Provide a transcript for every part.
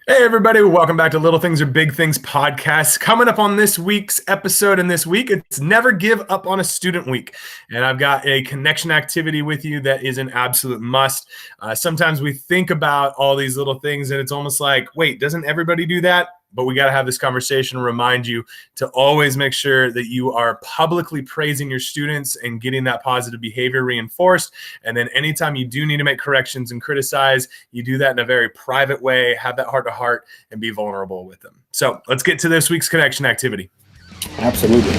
Hey, everybody. Welcome back to Little Things or Big Things podcast. Coming up on this week's episode and this week, it's Never Give Up on a Student Week. And I've got a connection activity with you that is an absolute must. Sometimes we think about all these little things and it's almost like, wait, doesn't everybody do that? But we got to have this conversation and remind you to always make sure that you are publicly praising your students and getting that positive behavior reinforced. And then anytime you do need to make corrections and criticize, you do that in a very private way, have that heart to heart and be vulnerable with them. So let's get to this week's connection activity. Absolutely.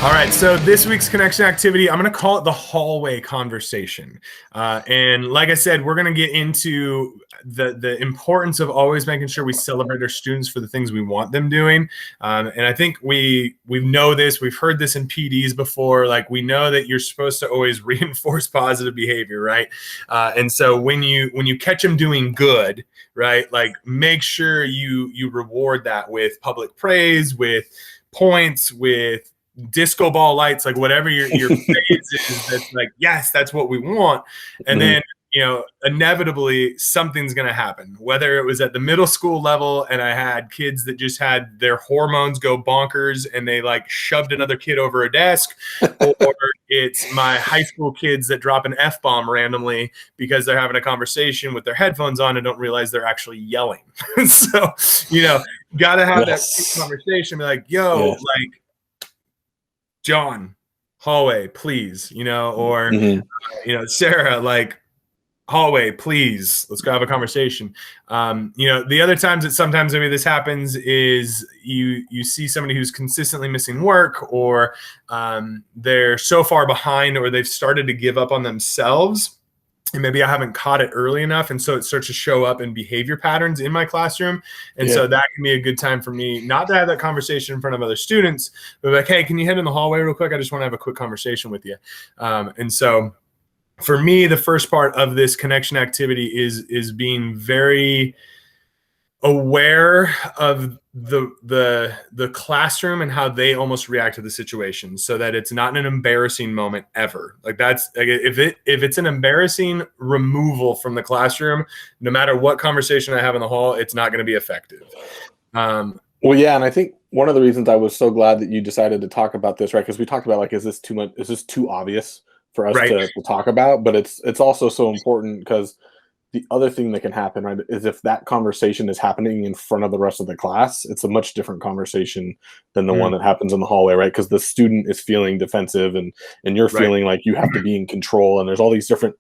All right, so this week's connection activity, I'm going to call it the hallway conversation. And like I said, we're going to get into the importance of always making sure we celebrate our students for the things we want them doing. And I think we know this. We've heard this in PDs before. Like, we know that you're supposed to always reinforce positive behavior, right? And so when you catch them doing good, right, like make sure you reward that with public praise, with points, with disco ball lights, like whatever your phrase is, that's like, yes, that's what we want. And then, inevitably something's going to happen, whether it was at the middle school level and I had kids that just had their hormones go bonkers and they like shoved another kid over a desk, or it's my high school kids that drop an F-bomb randomly because they're having a conversation with their headphones on and don't realize they're actually yelling. So, got to have that conversation, be like, yo, like, John, hallway, please, or, Sarah, like, hallway, please, let's go have a conversation. The other times that sometimes maybe this happens is you see somebody who's consistently missing work, or they're so far behind, or they've started to give up on themselves. And maybe I haven't caught it early enough. And so it starts to show up in behavior patterns in my classroom. And so that can be a good time for me not to have that conversation in front of other students, but like, hey, can you head in the hallway real quick? I just want to have a quick conversation with you. And so for me, the first part of this connection activity is being very aware of the classroom and how they almost react to the situation, so that it's not an embarrassing moment ever. Like, that's like, if it's an embarrassing removal from the classroom, no matter what conversation I have in the hall, it's not going to be effective. And I think one of the reasons I was so glad that you decided to talk about this, right? Because we talked about, like, is this too much? Is this too obvious for us to talk about? But it's also so important, because the other thing that can happen, right, is if that conversation is happening in front of the rest of the class, it's a much different conversation than the one that happens in the hallway, right? Because the student is feeling defensive and you're feeling like you have to be in control, and there's all these different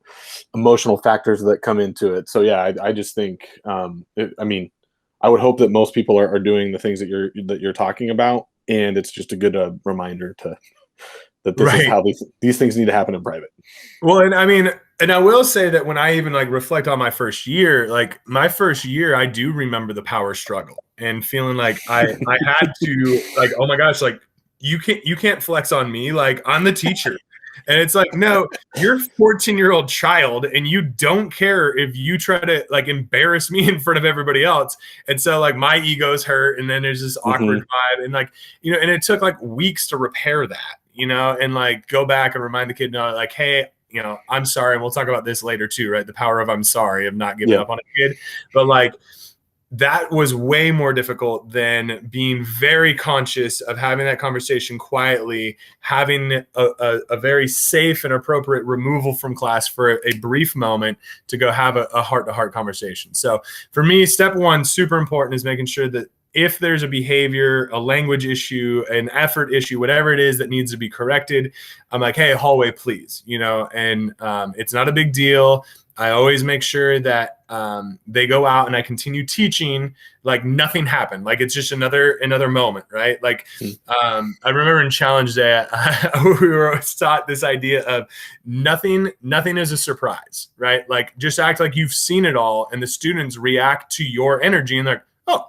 emotional factors that come into it. So I just think, I would hope that most people are doing the things that you're talking about, and it's just a good reminder that this is how these things need to happen in private. Well, and I will say that when I even like reflect on my first year, I do remember the power struggle and feeling like I had to, like, oh my gosh, like you can't flex on me. Like, I'm the teacher. And it's like, no, you're a 14-year-old child and you don't care if you try to like embarrass me in front of everybody else. And so like my ego's hurt, and then there's this awkward vibe, and like, and it took like weeks to repair that, and like go back and remind the kid, like, hey, I'm sorry. And we'll talk about this later too, right? The power of I'm sorry, of not giving up on a kid. But like, that was way more difficult than being very conscious of having that conversation quietly, having a very safe and appropriate removal from class for a brief moment to go have a heart-to-heart conversation. So for me, step one, super important, is making sure that if there's a behavior, a language issue, an effort issue, whatever it is that needs to be corrected, I'm like, hey, hallway, please, and it's not a big deal. I always make sure that they go out and I continue teaching like nothing happened. Like, it's just another moment, right? Like, I remember in Challenge Day, we were always taught this idea of nothing is a surprise, right? Like, just act like you've seen it all, and the students react to your energy and they're like, oh,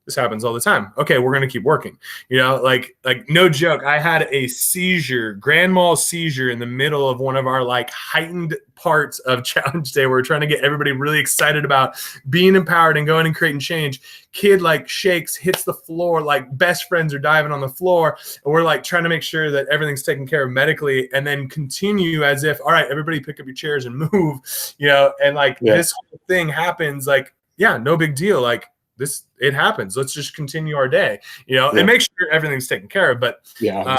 This happens all the time. Okay, we're going to keep working. Like no joke. I had a seizure, grand mal seizure in the middle of one of our like heightened parts of challenge day. We're trying to get everybody really excited about being empowered and going and creating change. Kid like shakes, hits the floor, like best friends are diving on the floor. And we're like trying to make sure that everything's taken care of medically, and then continue as if, all right, everybody pick up your chairs and move, and like this whole thing happens, like, yeah, no big deal. Like, it happens. Let's just continue our day, and make sure everything's taken care of. But I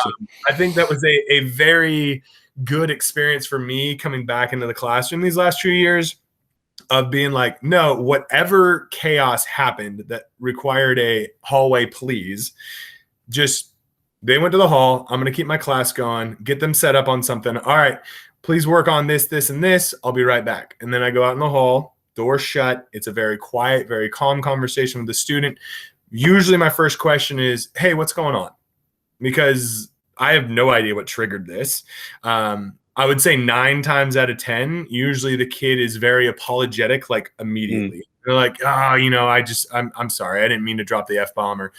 think that was a very good experience for me coming back into the classroom these last 2 years of being like, no, whatever chaos happened that required a hallway, please just, they went to the hall. I'm going to keep my class going, get them set up on something. All right, please work on this, this, and this. I'll be right back. And then I go out in the hall. Door shut. It's a very quiet, very calm conversation with the student. Usually my first question is, hey, what's going on? Because I have no idea what triggered this. I would say 9 times out of 10, usually the kid is very apologetic, like immediately. They're like, I'm sorry. I didn't mean to drop the F-bomb, or,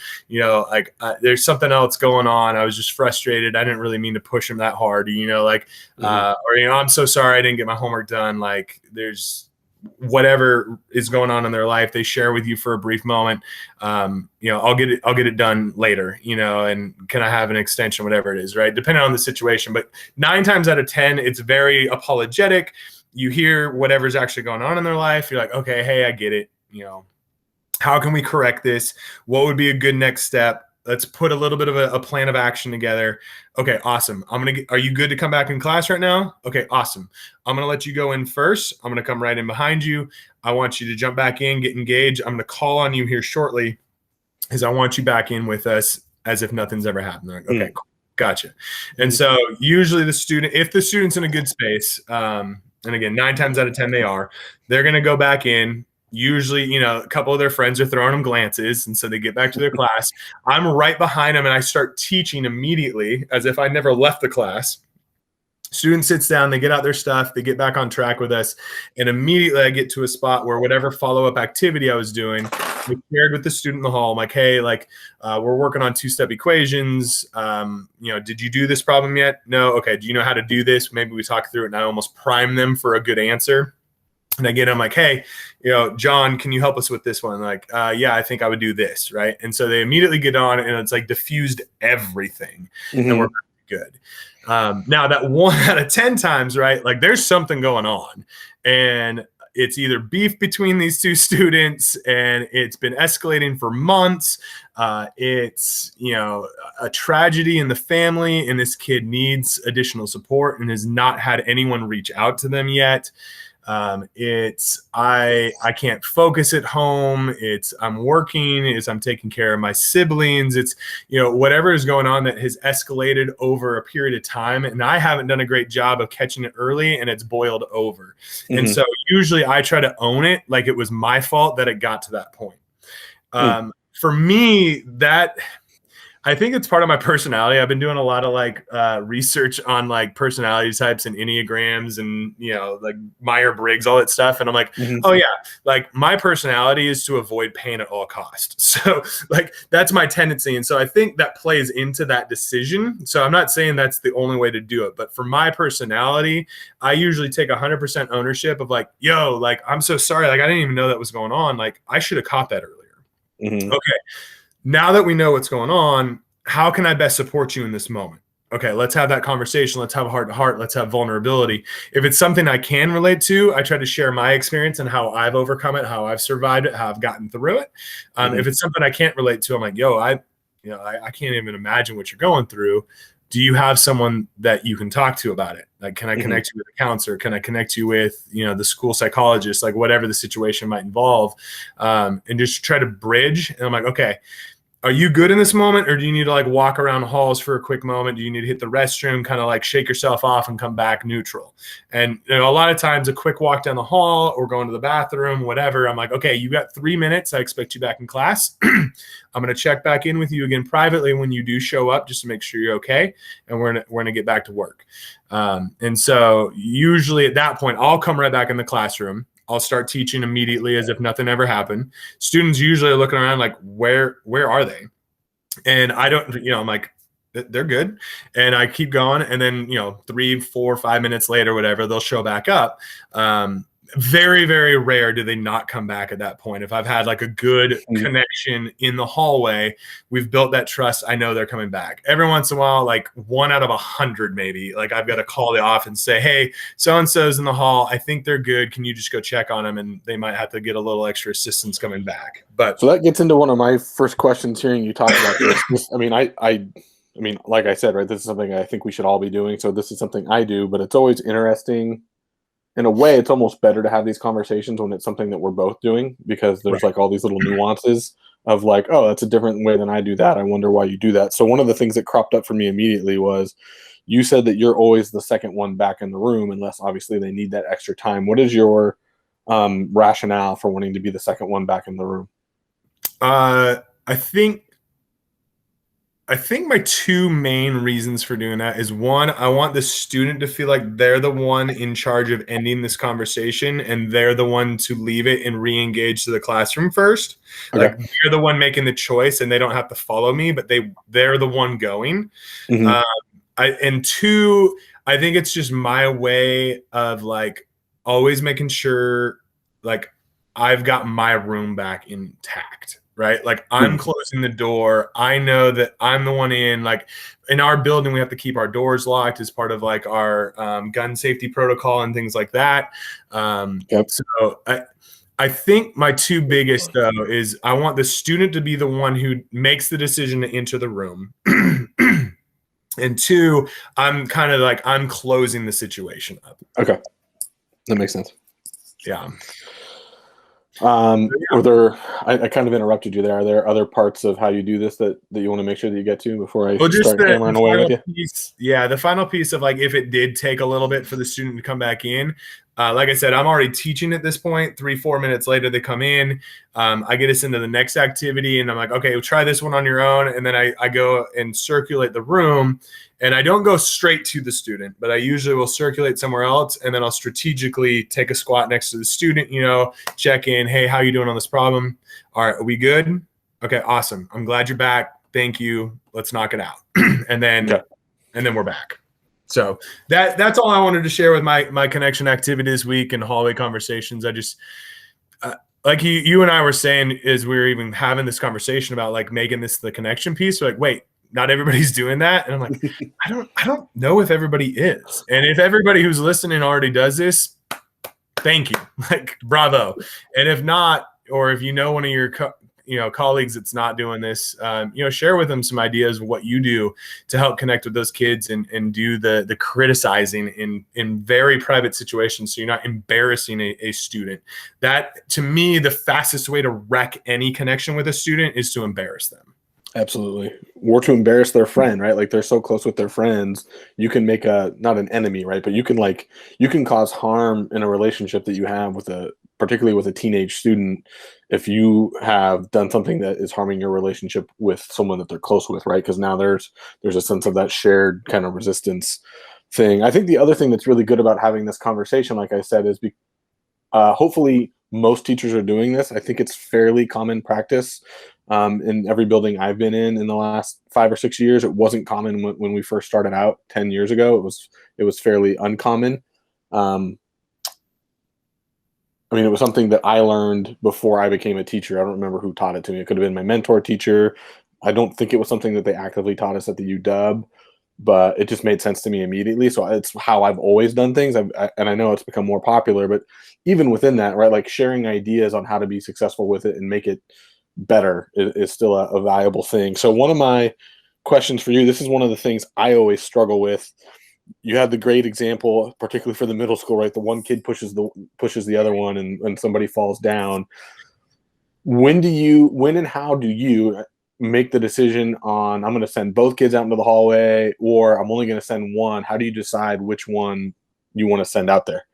there's something else going on. I was just frustrated. I didn't really mean to push him that hard, I'm so sorry. I didn't get my homework done. Like, there's whatever is going on in their life, they share with you for a brief moment. I'll get it done later, and can I have an extension, whatever it is, right? Depending on the situation. But 9 times out of 10, it's very apologetic. You hear whatever's actually going on in their life. You're like, okay, hey, I get it. How can we correct this? What would be a good next step? Let's put a little bit of a plan of action together. Okay, awesome. Are you good to come back in class right now? Okay, awesome. I'm going to let you go in first. I'm going to come right in behind you. I want you to jump back in, get engaged. I'm going to call on you here shortly because I want you back in with us as if nothing's ever happened. They're like, okay, cool. Gotcha. And so usually if the student's in a good space, and again, 9 times out of 10 they're going to go back in. Usually, a couple of their friends are throwing them glances, and so they get back to their class. I'm right behind them, and I start teaching immediately as if I never left the class. Student sits down, they get out their stuff, they get back on track with us, and immediately I get to a spot where whatever follow-up activity I was doing, we shared with the student in the hall. I'm like, hey, we're working on 2-step equations. Did you do this problem yet? No? Okay, do you know how to do this? Maybe we talk through it, and I almost prime them for a good answer. And again, I'm like, hey, John, can you help us with this one? Like, yeah, I think I would do this, right? And so they immediately get on, and it's like diffused everything, and we're good. Now that 1 out of 10 times, right? Like, there's something going on, and it's either beef between these 2 students, and it's been escalating for months. It's a tragedy in the family, and this kid needs additional support and has not had anyone reach out to them yet. I can't focus at home. I'm working, I'm taking care of my siblings. It's, whatever is going on that has escalated over a period of time. And I haven't done a great job of catching it early, and it's boiled over. And so usually I try to own it like it was my fault that it got to that point. For me, I think it's part of my personality. I've been doing a lot of research on personality types and Enneagrams and, Myers-Briggs, all that stuff. And I'm like, oh yeah, my personality is to avoid pain at all costs. So that's my tendency. And so I think that plays into that decision. So I'm not saying that's the only way to do it, but for my personality, I usually take 100% ownership of I'm so sorry. I didn't even know that was going on. I should have caught that earlier. Okay. Now that we know what's going on, how can I best support you in this moment? Okay, let's have that conversation. Let's have heart to heart. Let's have vulnerability. If it's something I can relate to, I try to share my experience and how I've overcome it, how I've survived it, how I've gotten through it. If it's something I can't relate to, I'm like, I can't even imagine what you're going through. Do you have someone that you can talk to about it? Can I connect you with a counselor? Can I connect you with, the school psychologist, whatever the situation might involve, and just try to bridge. And I'm like, okay, are you good in this moment, or do you need to walk around the halls for a quick moment? Do you need to hit the restroom, kind of shake yourself off and come back neutral? And a lot of times a quick walk down the hall or going to the bathroom, whatever, I'm like, okay, you got 3 minutes. I expect you back in class. I'm going to check back in with you again privately when you do show up, just to make sure you're okay. And we're going to get back to work. And so usually at that point, I'll come right back in the classroom. I'll start teaching immediately as if nothing ever happened. Students usually are looking around like, where are they? And I don't, I'm like, they're good. And I keep going. And then, 3, 4, 5 minutes later, whatever, they'll show back up. Very, very rare do they not come back at that point. If I've had like a good connection in the hallway, we've built that trust, I know they're coming back. Every once in a while, like 1 out of 100 maybe, like I've got to call the office and say, hey, so-and-so's in the hall, I think they're good, can you just go check on them? And they might have to get a little extra assistance coming back. But so that gets into one of my first questions hearing you talk about this. I mean, like I said, right, this is something I think we should all be doing. So this is something I do, but it's always interesting. In a way, it's almost better to have these conversations when it's something that we're both doing, because there's like all these little nuances of like, oh, that's a different way than I do that. I wonder why you do that. So one of the things that cropped up for me immediately was you said that you're always the second one back in the room, unless obviously they need that extra time. What is your rationale for wanting to be the second one back in the room? I think my 2 main reasons for doing that is, 1, I want the student to feel like they're the one in charge of ending this conversation and they're the one to leave it and re-engage to the classroom first. Okay. Like they're the one making the choice and they don't have to follow me, but they're the one going. And 2, I think it's just my way of like always making sure like I've got my room back intact. Right? Like I'm closing the door. I know that I'm the one in. Like in our building, we have to keep our doors locked as part of like our gun safety protocol and things like that. So I think my 2 biggest though is I want the student to be the one who makes the decision to enter the room. And 2, I'm kind of like, I'm closing the situation up. Okay. That makes sense. Yeah. Are there, I kind of interrupted you there. Are there other parts of how you do this that you want to make sure that you get to before I start hammering away with you? The final piece of like, if it did take a little bit for the student to come back in, like I said, I'm already teaching at this point. 3, 4 minutes later, they come in. I get us into the next activity and I'm like, okay, we'll try this one on your own. And then I go and circulate the room. And I don't go straight to the student, but I usually will circulate somewhere else. And then I'll strategically take a squat next to the student, check in. Hey, how you doing on this problem? All right, are we good? Okay, awesome. I'm glad you're back. Thank you. Let's knock it out. And then we're back. So that's all I wanted to share with my connection activity this week and hallway conversations. I just like you and I were saying as we were even having this conversation about like making this the connection piece. We're like, wait, not everybody's doing that. And I'm like, I don't know if everybody is. And if everybody who's listening already does this, thank you. Like, bravo. And if not, or if one of your colleagues that's not doing this, share with them some ideas of what you do to help connect with those kids and do the criticizing in very private situations, so you're not embarrassing a student. That, to me, the fastest way to wreck any connection with a student is to embarrass them. Absolutely. Or to embarrass their friend, right? Like they're so close with their friends, you can make not an enemy, right? But you can cause harm in a relationship that you have particularly with a teenage student, if you have done something that is harming your relationship with someone that they're close with, right? Because now there's a sense of that shared kind of resistance thing. I think the other thing that's really good about having this conversation, like I said, is hopefully most teachers are doing this. I think it's fairly common practice. In every building I've been in the last 5 or 6 years. It wasn't common when we first started out 10 years ago. It was fairly uncommon. It was something that I learned before I became a teacher. I don't remember who taught it to me. It could have been my mentor teacher. I don't think it was something that they actively taught us at the UW, but it just made sense to me immediately. So it's how I've always done things. And I know it's become more popular, but even within that, right, like sharing ideas on how to be successful with it and make it better is still a valuable thing. So one of my questions for you, this is one of the things I always struggle with. You had the great example, particularly for the middle school, right? The one kid pushes the other one and somebody falls down. When and how do you make the decision on, I'm going to send both kids out into the hallway, or I'm only going to send one? How do you decide which one you want to send out there?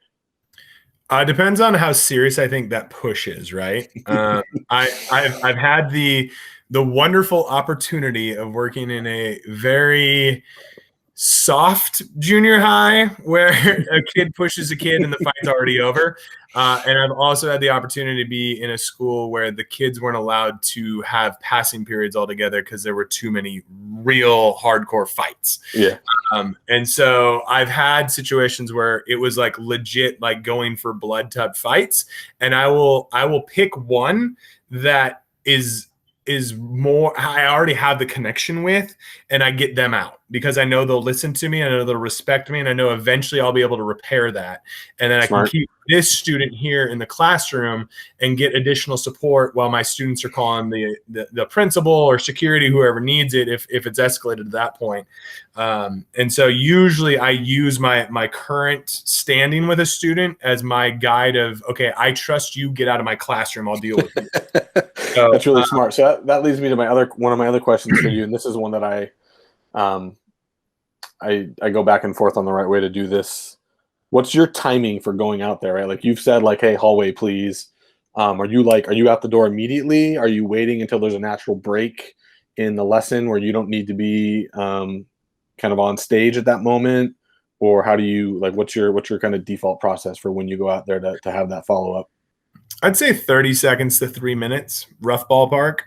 Depends on how serious I think that push is, right? I've had the wonderful opportunity of working in a very soft junior high where a kid pushes a kid and the fight's already over. And I've also had the opportunity to be in a school where the kids weren't allowed to have passing periods altogether because there were too many real hardcore fights. Yeah. And so I've had situations where it was like legit, like going for blood type fights. And I will pick one that is more I already have the connection with, and I get them out because I know they'll listen to me, I know they'll respect me, and I know eventually I'll be able to repair that. And then Smart. I can keep this student here in the classroom and get additional support while my students are calling the principal or security, whoever needs it, if it's escalated to that point. And so usually I use my current standing with a student as my guide of, okay, I trust you, get out of my classroom, I'll deal with you. So, that's really smart. So that leads me to one of my other questions for you, and this is one that I go back and forth on the right way to do this. What's your timing for going out there, right? Like you've said, like, hey, hallway, please. Are you out the door immediately? Are you waiting until there's a natural break in the lesson where you don't need to be kind of on stage at that moment? Or how do you, like, what's your kind of default process for when you go out there to have that follow-up? I'd say 30 seconds to 3 minutes, rough ballpark.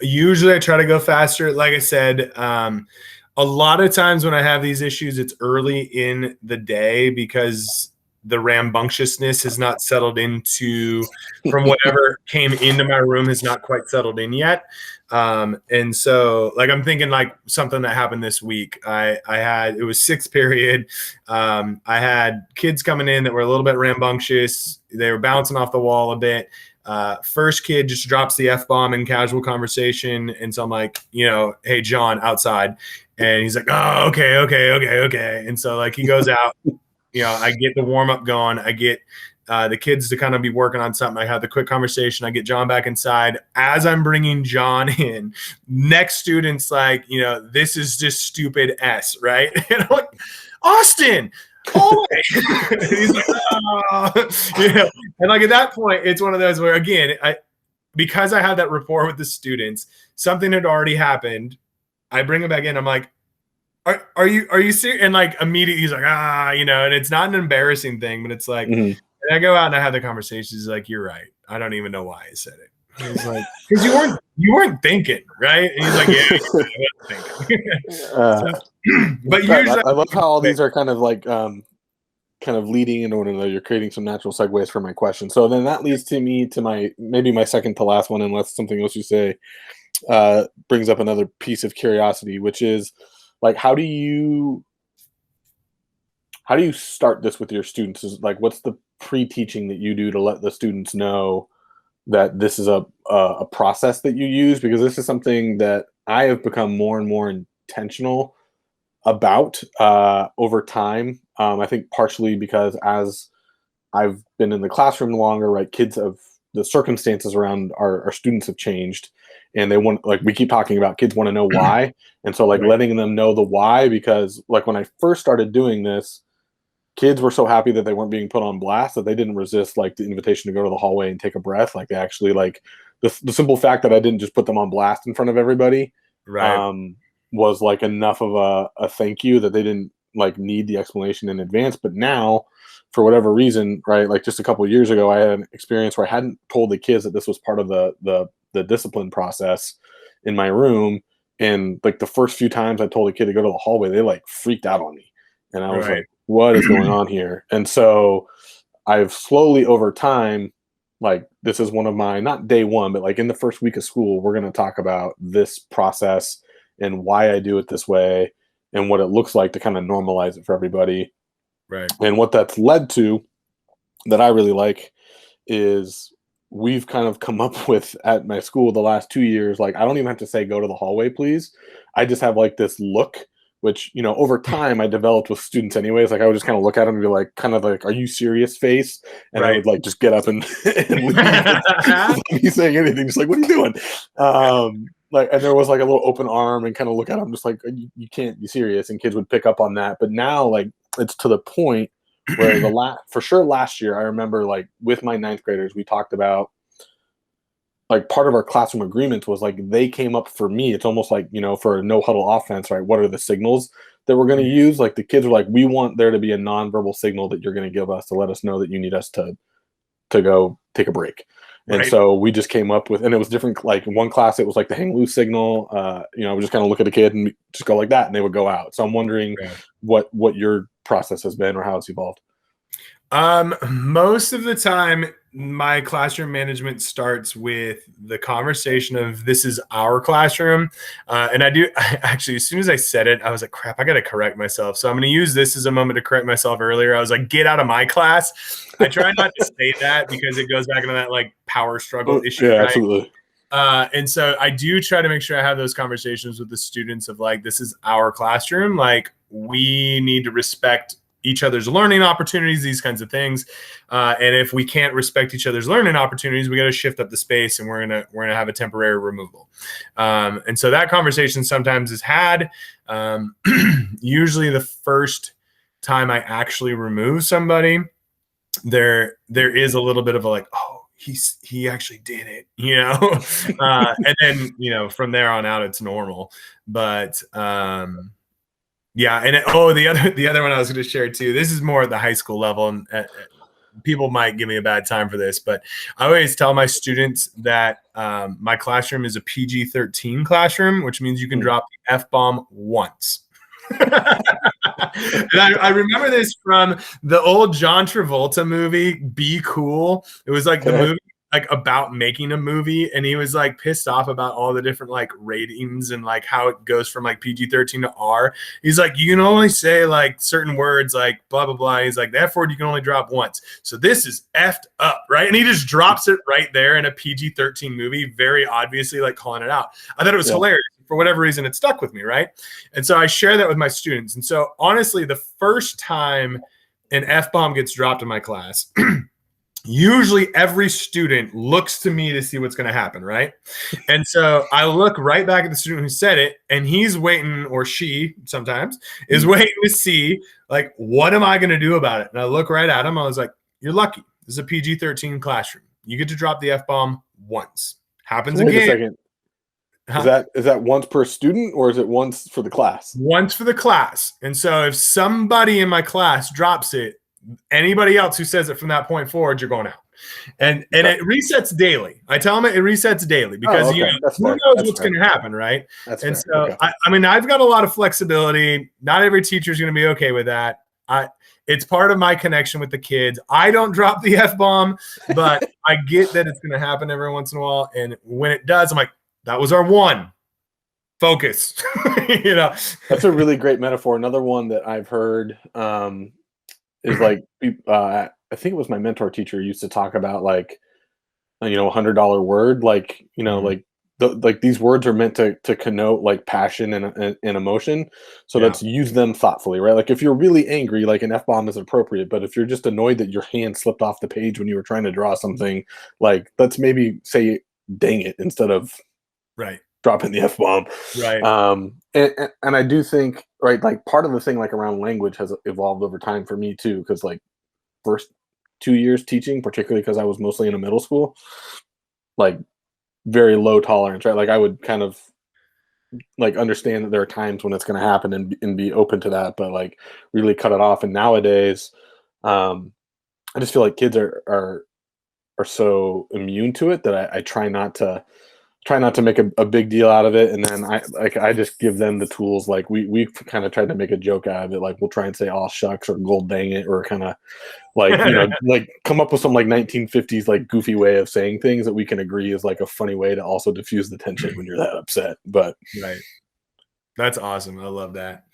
Usually I try to go faster. Like I said, a lot of times when I have these issues, it's early in the day because the rambunctiousness has not settled into, from whatever came into my room has not quite settled in yet. And so like, I'm thinking like something that happened this week. It was sixth period. I had kids coming in that were a little bit rambunctious. They were bouncing off the wall a bit. First kid just drops the F-bomb in casual conversation. And so I'm like, hey, John, outside. And he's like, oh, okay. And so like he goes out, I get the warm up going. I get the kids to kind of be working on something. I have the quick conversation. I get John back inside. As I'm bringing John in, next student's like, this is just stupid S, right? And I'm like, Austin, hallway. And he's like, oh. And like at that point, it's one of those where, again, because I have that rapport with the students, something had already happened. I bring him back in. I'm like, are you serious? And like immediately he's like, and it's not an embarrassing thing, but it's like, and I go out and I have the conversation. He's like, you're right. I don't even know why I said it. He's like, because you weren't thinking, right? And he's like, yeah, I wasn't thinking. But usually, I love how all these are kind of like, kind of leading into one another. You're creating some natural segues for my question. So then that leads to me to my second to last one, unless something else you say brings up another piece of curiosity, which is like, how do you start this with your students? Is like, what's the pre-teaching that you do to let the students know that this is a process that you use? Because this is something that I have become more and more intentional about over time. I think partially because as I've been in the classroom longer, right, the circumstances around our students have changed, and they want, like we keep talking about, kids want to know why. And so like letting them know the why, because like when I first started doing this, kids were so happy that they weren't being put on blast that they didn't resist like the invitation to go to the hallway and take a breath. Like they actually, like the simple fact that I didn't just put them on blast in front of everybody, was like enough of a thank you that they didn't like need the explanation in advance. But now, for whatever reason, right, like just a couple of years ago, I had an experience where I hadn't told the kids that this was part of the discipline process in my room. And like the first few times I told a kid to go to the hallway, they like freaked out on me. And I was like, what is going on here? And so I've slowly over time, like this is one of my, not day one, but like in the first week of school, we're going to talk about this process and why I do it this way and what it looks like to kind of normalize it for everybody. Right. And what that's led to that I really like is we've kind of come up with at my school the last 2 years, like I don't even have to say, go to the hallway, please. I just have like this look, which, over time I developed with students anyways. Like I would just kind of look at them and be like, kind of like, are you serious face? And I would like just get up and leave without me saying anything. Just like, what are you doing? And there was like a little open arm and kind of look at them just like, you can't be serious. And kids would pick up on that. But now like it's to the point where for sure last year, I remember like with my ninth graders, we talked about like part of our classroom agreements was like they came up for me. It's almost like, for a no huddle offense, right? What are the signals that we're going to use? Like the kids were like, we want there to be a nonverbal signal that you're going to give us to let us know that you need us to to go take a break. And Right. so we just came up with, and it was different. Like in one class, it was like the hang loose signal. We just kind of look at a kid and just go like that, and they would go out. So I'm wondering Yeah. what your process has been or how it's evolved. Most of the time, my classroom management starts with the conversation of this is our classroom. And actually, as soon as I said it, I was like, crap, I got to correct myself. So I'm going to use this as a moment to correct myself earlier. I was like, get out of my class. I try not to say that because it goes back into that like power struggle issue. Yeah, right? absolutely. And so I do try to make sure I have those conversations with the students of like, this is our classroom. Like we need to respect each other's learning opportunities, these kinds of things. And if we can't respect each other's learning opportunities, we got to shift up the space and we're gonna have a temporary removal. And so that conversation sometimes is had. Usually the first time I actually remove somebody, there is a little bit of a like, oh, he actually did it, and then, from there on out, it's normal. But yeah. And the other one I was going to share too, this is more at the high school level, and people might give me a bad time for this, but I always tell my students that my classroom is a PG-13 classroom, which means you can drop the F-bomb once. And I remember this from the old John Travolta movie, Be Cool. It was like the movie like about making a movie, and he was like pissed off about all the different like ratings and like how it goes from like PG-13 to R. He's like, you can only say like certain words like blah blah blah. He's like, the F word you can only drop once. So this is effed up, right? And he just drops it right there in a PG-13 movie, very obviously like calling it out. I thought it was hilarious. For whatever reason, it stuck with me, right? And so I share that with my students. And so honestly, the first time an F-bomb gets dropped in my class, usually every student looks to me to see what's going to happen, right? And so I look right back at the student who said it, and he's waiting, or she sometimes is waiting to see, like, what am I going to do about it? And I look right at him. I was like, you're lucky. This is a PG-13 classroom. You get to drop the F-bomb once. Happens again. Wait a second. Is that once per student, or is it once for the class? Once for the class. And so if somebody in my class drops it, anybody else who says it from that point forward, you're going out. And it resets daily. I tell them it resets daily because who knows what's going to happen, right? That's so okay. I mean, I've got a lot of flexibility. Not every teacher is going to be okay with that. It's part of my connection with the kids. I don't drop the F-bomb, but I get that it's going to happen every once in a while. And when it does, I'm like, that was our one. Focus. That's a really great metaphor. Another one that I've heard is like, I think it was my mentor teacher used to talk about like, $100 word, like, like these words are meant to connote like passion and emotion. So let's use them thoughtfully, right? Like if you're really angry, like an F-bomb is appropriate, but if you're just annoyed that your hand slipped off the page when you were trying to draw something, like let's maybe say, dang it, instead of dropping the F-bomb. Right. And I do think, right, like part of the thing like around language has evolved over time for me too, because like first 2 years teaching, particularly because I was mostly in a middle school, like very low tolerance, right? Like I would kind of like understand that there are times when it's going to happen and be open to that, but like really cut it off. And nowadays, I just feel like kids are so immune to it that I try not to make a big deal out of it. And then I just give them the tools. Like we've kind of tried to make a joke out of it. Like we'll try and say, "Oh shucks," or "Gold dang it," or kind of like, like come up with some like 1950s, like goofy way of saying things that we can agree is like a funny way to also diffuse the tension when you're that upset. But right. That's awesome. I love that.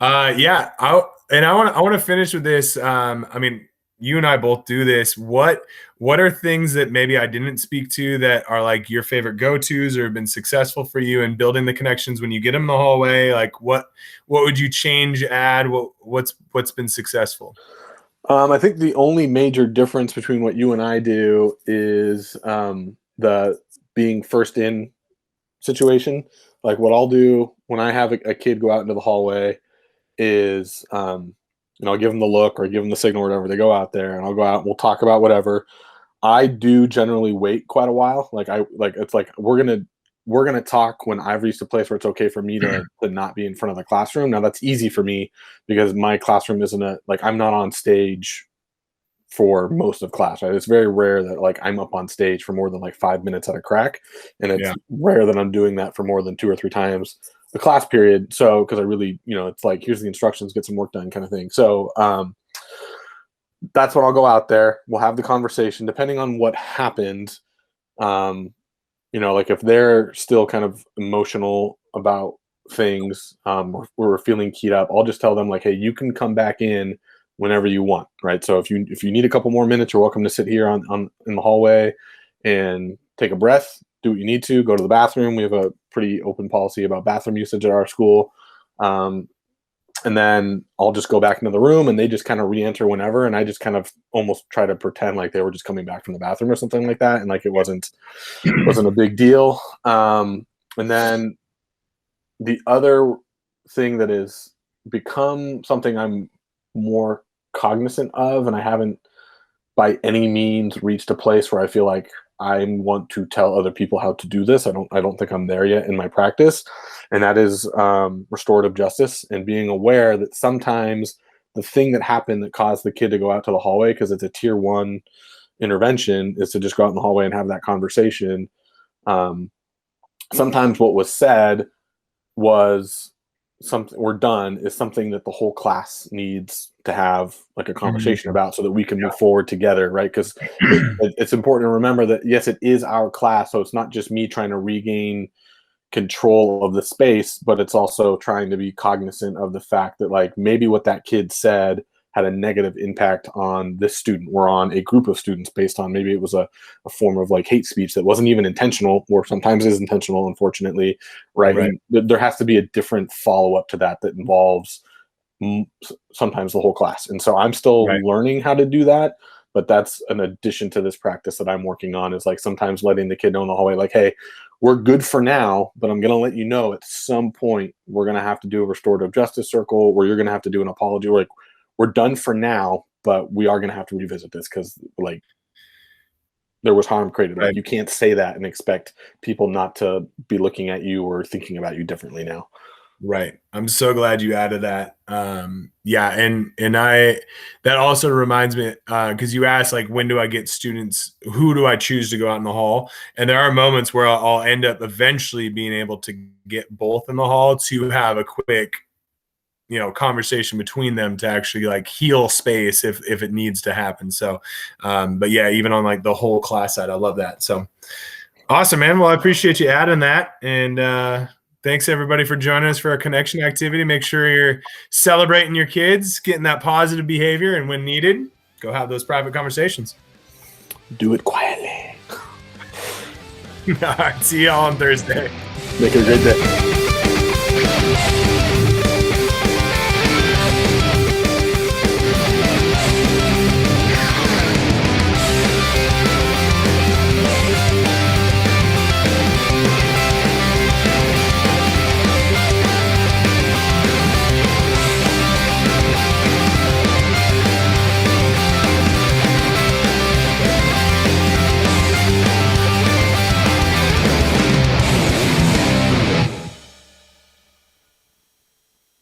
Yeah. I want to finish with this. I mean, you and I both do this. What are things that maybe I didn't speak to that are like your favorite go-tos or have been successful for you in building the connections when you get them in the hallway? Like what would you change, add? What's been successful? I think the only major difference between what you and I do is the being first in situation. Like what I'll do when I have a kid go out into the hallway is I'll give them the look or give them the signal or whatever. They go out there and I'll go out and we'll talk about whatever. I do generally wait quite a while. It's like we're gonna talk when I've reached a place where it's okay for me to not be in front of the classroom. Now that's easy for me because my classroom isn't I'm not on stage for most of class, right? It's very rare that like I'm up on stage for more than like 5 minutes at a crack, and it's rare that I'm doing that for more than 2 or 3 times a class period. So because I really, it's like, here's the instructions, get some work done kind of thing. So that's when I'll go out there. We'll have the conversation depending on what happened. Like if they're still kind of emotional about things, or we're feeling keyed up, I'll just tell them like, hey, you can come back in whenever you want, right? So if you need a couple more minutes, you're welcome to sit here in the hallway and take a breath, do what you need to, go to the bathroom. We have a pretty open policy about bathroom usage at our school. And then I'll just go back into the room and they just kind of re-enter whenever. And I just kind of almost try to pretend like they were just coming back from the bathroom or something like that. And like, it wasn't a big deal. And then the other thing that has become something I'm more cognizant of, and I haven't by any means reached a place where I feel like I want to tell other people how to do this. I don't think I'm there yet in my practice. And that is restorative justice, and being aware that sometimes the thing that happened that caused the kid to go out to the hallway, because it's a tier 1 intervention, is to just go out in the hallway and have that conversation. Sometimes what was said was something, we're done, is something that the whole class needs to have like a conversation about, so that we can move forward together, right? Because it's important to remember that yes, it is our class, so it's not just me trying to regain control of the space, but it's also trying to be cognizant of the fact that like maybe what that kid said had a negative impact on this student, or on a group of students, based on maybe it was a form of like hate speech that wasn't even intentional, or sometimes is intentional, unfortunately, right? And there has to be a different follow-up to that involves sometimes the whole class. And so I'm still learning how to do that, but that's an addition to this practice that I'm working on, is like sometimes letting the kid know in the hallway, like, hey, we're good for now, but I'm going to let you know at some point we're going to have to do a restorative justice circle, where you're going to have to do an apology. Like, we're done for now, but we are going to have to revisit this because like there was harm created. Like, you can't say that and expect people not to be looking at you or thinking about you differently now. Right. I'm so glad you added that. Yeah. And that also reminds me, cause you asked like, when do I get students, who do I choose to go out in the hall? And there are moments where I'll end up eventually being able to get both in the hall to have a quick, conversation between them to actually like heal space if it needs to happen. So, but yeah, even on like the whole class side, I love that. So awesome, man. Well, I appreciate you adding that. And, thanks everybody for joining us for our connection activity. Make sure you're celebrating your kids, getting that positive behavior, and when needed, go have those private conversations. Do it quietly. All right, see you all on Thursday. Make it a great day.